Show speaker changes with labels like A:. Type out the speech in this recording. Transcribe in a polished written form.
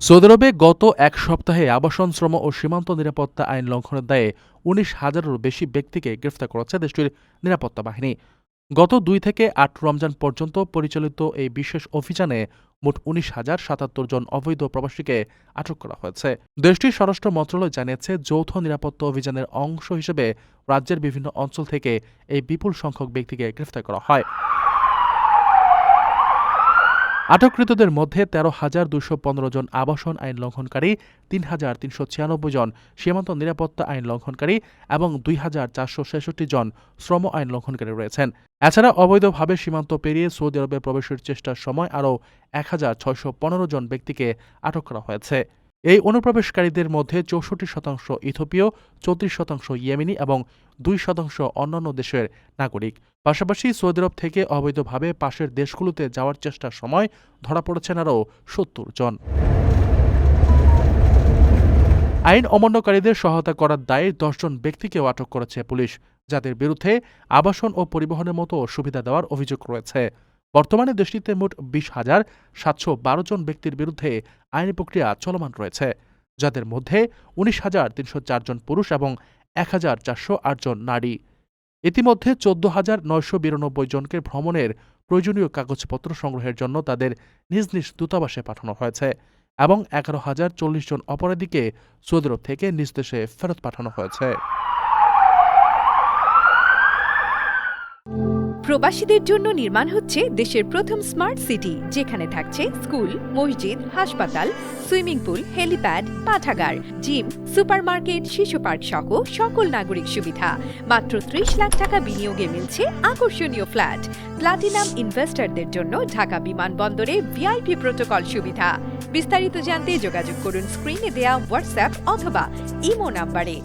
A: Saudi আরবে গত এক সপ্তাহে আবাসন, শ্রম ও সীমান্ত নিরাপত্তা আইন লঙ্ঘনের দায়ে ১৯,০০০-এরও বেশি ব্যক্তিকে গ্রেফতার করেছে দেশটির নিরাপত্তা বাহিনী। গত ২ থেকে ৮ রমজান পর্যন্ত পরিচালিত এই বিশেষ অভিযানে মোট ১৯,০৭৭ জন অবৈধ প্রবাসীকে আটক করা হয়েছে। দেশটির স্বরাষ্ট্র মন্ত্রণালয় জানিয়েছে, যৌথ নিরাপত্তা অভিযানের অংশ হিসেবে রাজ্যের বিভিন্ন অঞ্চল থেকে এই বিপুল সংখ্যক ব্যক্তিকে গ্রেফতার করা হয়। আটককৃতদের মধ্যে ১৩,২১৫ জন আবাসন আইন লঙ্ঘনকারী, ৩,৩৯৬ জন সীমান্ত নিরাপত্তা আইন লঙ্ঘনকারী এবং ২,৪৬৬ জন শ্রম আইন লঙ্ঘনকারী রয়েছেন। এছাড়া অবৈধভাবে সীমান্ত পেরিয়ে সৌদি আরবে প্রবেশের চেষ্টার সময় আরও ১,৬১৫ জন ব্যক্তিকে আটক করা হয়েছে। এই অনুপ্রবেশকারীদের মধ্যে ৬৪% ইথিওপীয়, ৩৪% ইয়েমেনি এবং ২% অন্যান্য দেশের নাগরিক। পাশাপাশি সৌদি আরব থেকে অবৈধভাবে পাশের দেশগুলোতে যাওয়ার চেষ্টার সময় ধরা পড়েছেন আরও ৭০ জন। আইন অমান্যকারীদের সহায়তা করার দায়ে ১০ জন ব্যক্তিকেও আটক করেছে পুলিশ, যাদের বিরুদ্ধে আবাসন ও পরিবহনের মতো সুবিধা দেওয়ার অভিযোগ রয়েছে। বর্তমানে দেশটিতে মোট ২০,৭১২ জন ব্যক্তির বিরুদ্ধে আইনি প্রক্রিয়া চলমান রয়েছে, যাদের মধ্যে ১৯,৩০৪ জন পুরুষ এবং ১,৪০৮ জন নারী। ইতিমধ্যে ১৪,৯৯২ জনকে ভ্রমণের প্রয়োজনীয় কাগজপত্র সংগ্রহের জন্য তাদের নিজ নিজ দূতাবাসে পাঠানো হয়েছে এবং ১১,০৪০ জন অপরাধীকে সৌদি আরব থেকে নিজ দেশে ফেরত পাঠানো হয়েছে।
B: প্রবাসীদের জন্য নির্মাণ হচ্ছে দেশের প্রথম স্মার্ট সিটি, যেখানে থাকছে স্কুল, মসজিদ, হাসপাতাল, সুইমিং পুল, হেলিপ্যাড, পাঠাগার, জিম, সুপারমার্কেট, শিশু পার্ক সহ সকল নাগরিক সুবিধা। মাত্র ৩০ লাখ টাকা বিনিয়োগে মিলছে আকর্ষণীয় ফ্ল্যাট। প্লাটিনাম ইনভেস্টরদের জন্য ঢাকা বিমানবন্দরে ভিআইপি প্রোটোকল সুবিধা। বিস্তারিত জানতে যোগাযোগ করুন স্ক্রিনে দেয়া হোয়াটসঅ্যাপ অথবা ইমো নাম্বারে।